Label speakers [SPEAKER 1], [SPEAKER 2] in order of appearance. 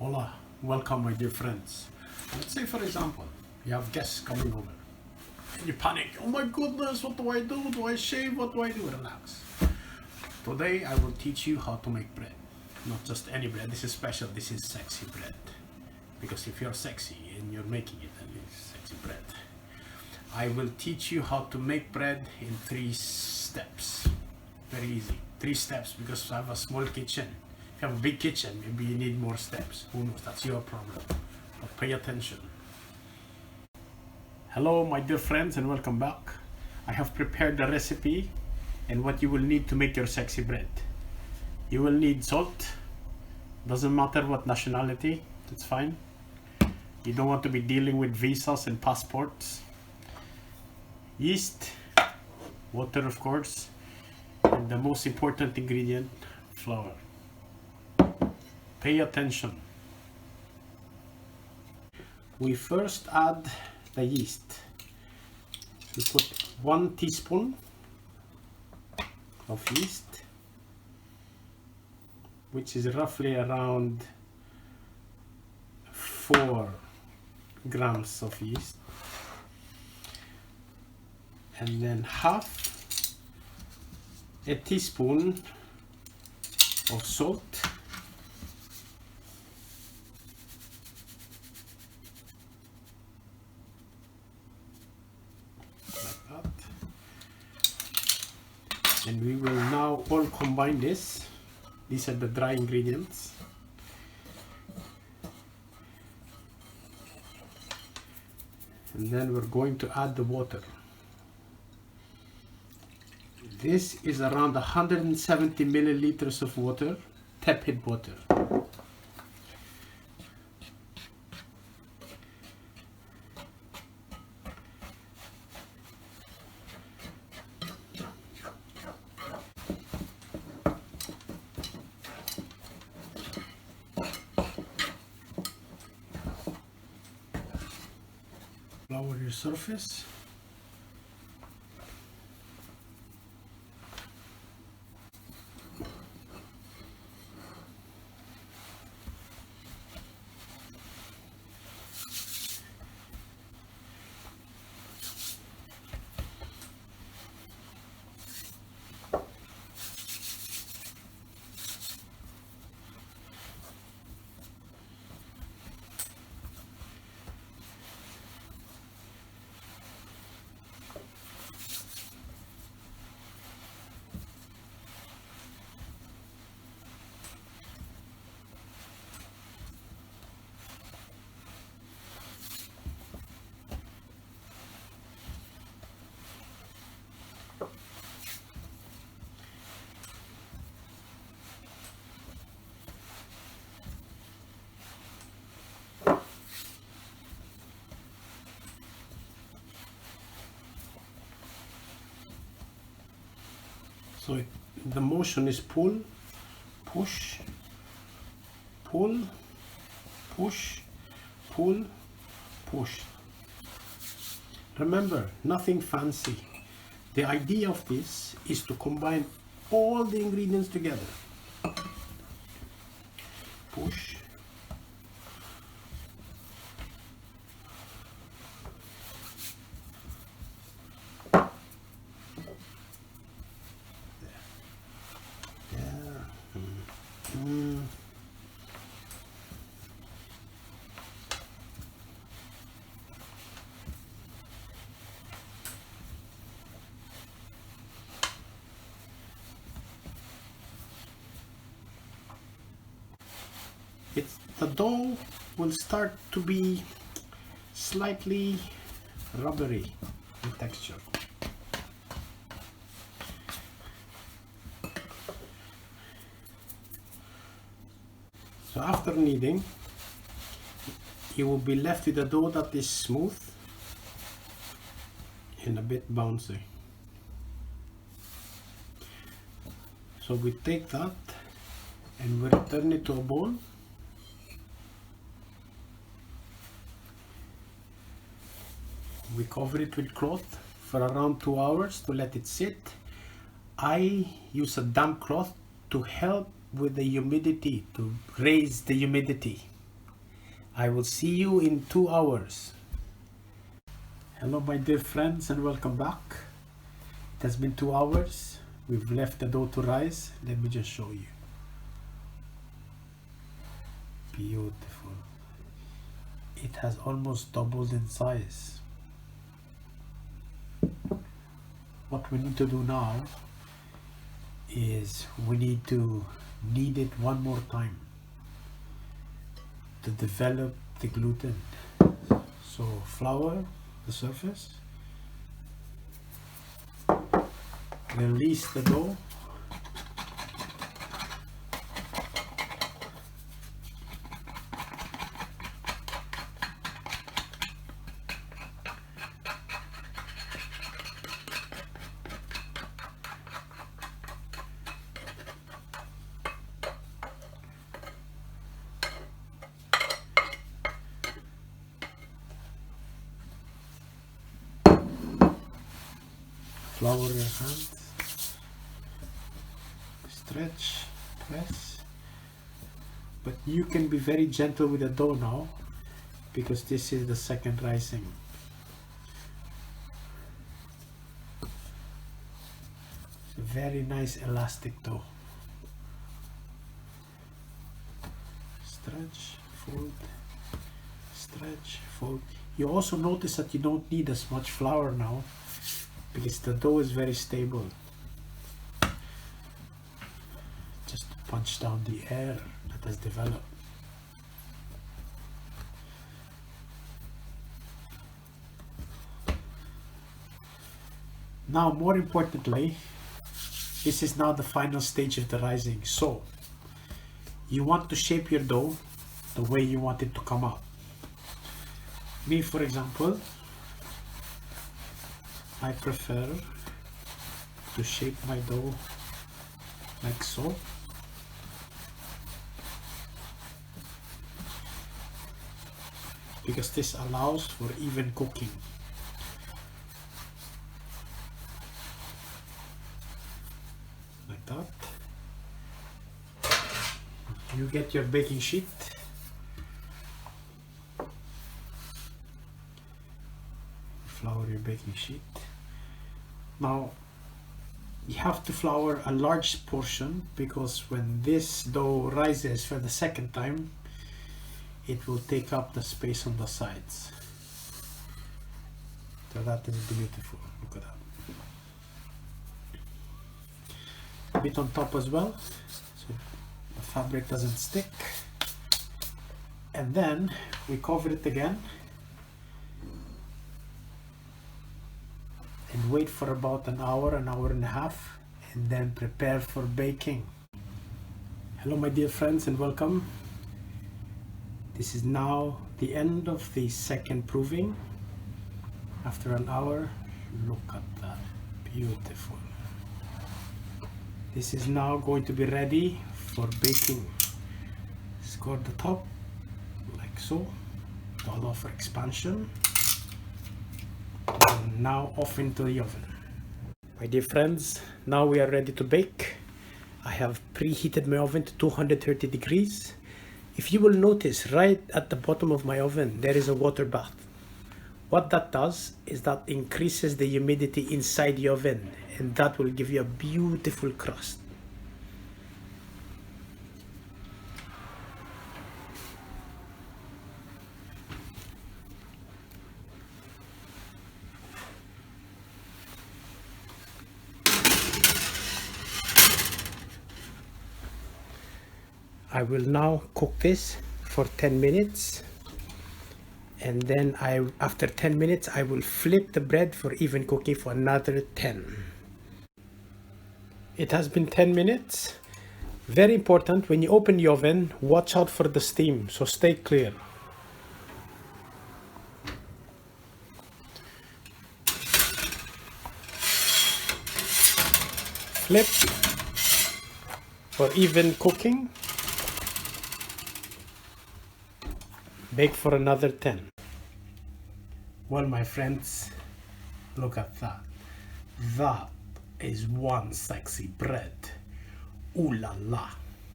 [SPEAKER 1] Hola, welcome my dear friends. Let's say for example, you have guests coming over and you panic. Oh my goodness, what do I do? Do I shave? What do I do? Relax. Today I will teach you how to make bread. Not just any bread, this is special, this is sexy bread. Because if you're sexy and you're making it, then it's sexy bread. I will teach you how to make bread in 3 steps. Very easy. 3 steps because I have a small kitchen. If you have a big kitchen, maybe you need more steps. Who knows? That's your problem. But pay attention. Hello, my dear friends, and welcome back. I have prepared the recipe and what you will need to make your sexy bread. You will need salt. Doesn't matter what nationality, it's fine. You don't want to be dealing with visas and passports. Yeast, water of course, and the most important ingredient, flour. Pay attention. We first add the yeast. We put 1 teaspoon of yeast, which is roughly around 4 grams of yeast, and then half a teaspoon of salt, like that. And we will now all combine this. These are the dry ingredients. And then we're going to add the water. This is around 170 milliliters of water, tepid water. Flour your surface. So the motion is pull, push, pull, push, pull, push. Remember, nothing fancy. The idea of this is to combine all the ingredients together. Push, the dough will start to be slightly rubbery in texture. So after kneading, you will be left with a dough that is smooth and a bit bouncy. So we take that and we return it to a bowl. We cover it with cloth for around 2 hours to let it sit. I use a damp cloth to help with the humidity, to raise the humidity. I will see you in 2 hours. Hello my dear friends and welcome back. It has been 2 hours. We've left the dough to rise. Let me just show you. Beautiful. It has almost doubled in size. What we need to do now is we need to knead it one more time to develop the gluten. So flour the surface, release the dough, flour your hands, stretch, press, but you can be very gentle with the dough now because this is the second rising. It's a very nice elastic dough. Stretch, fold, stretch, fold. You also notice that you don't need as much flour now because the dough is very stable. Just to punch down the air that has developed. Now, more importantly, this is now the final stage of the rising. So, you want to shape your dough the way you want it to come out. Me, for example, I prefer to shape my dough like so. Because this allows for even cooking. Like that. You get your baking sheet. Flour your baking sheet. Now you have to flour a large portion because when this dough rises for the second time, it will take up the space on the sides. So that is beautiful. Look at that. A bit on top as well, so the fabric doesn't stick. And then we cover it again and wait for about an hour and a half, and then prepare for baking. Hello my dear friends and welcome. This is now the end of the second proving. After an hour, look at that, beautiful. This is now going to be ready for baking. Score the top like so, to allow for expansion. And now off into the oven. My dear friends, now we are ready to bake. I have preheated my oven to 230 degrees. If you will notice, right at the bottom of my oven there is a water bath. What that does is that increases the humidity inside the oven, and that will give you a beautiful crust. I will now cook this for 10 minutes, and then after 10 minutes I will flip the bread for even cooking for another 10. It has been 10 minutes. Very important, when you open the oven, watch out for the steam, so stay clear. Flip for even cooking. Bake for another 10. Well, my friends, look at that. That is one sexy bread. Ooh la la.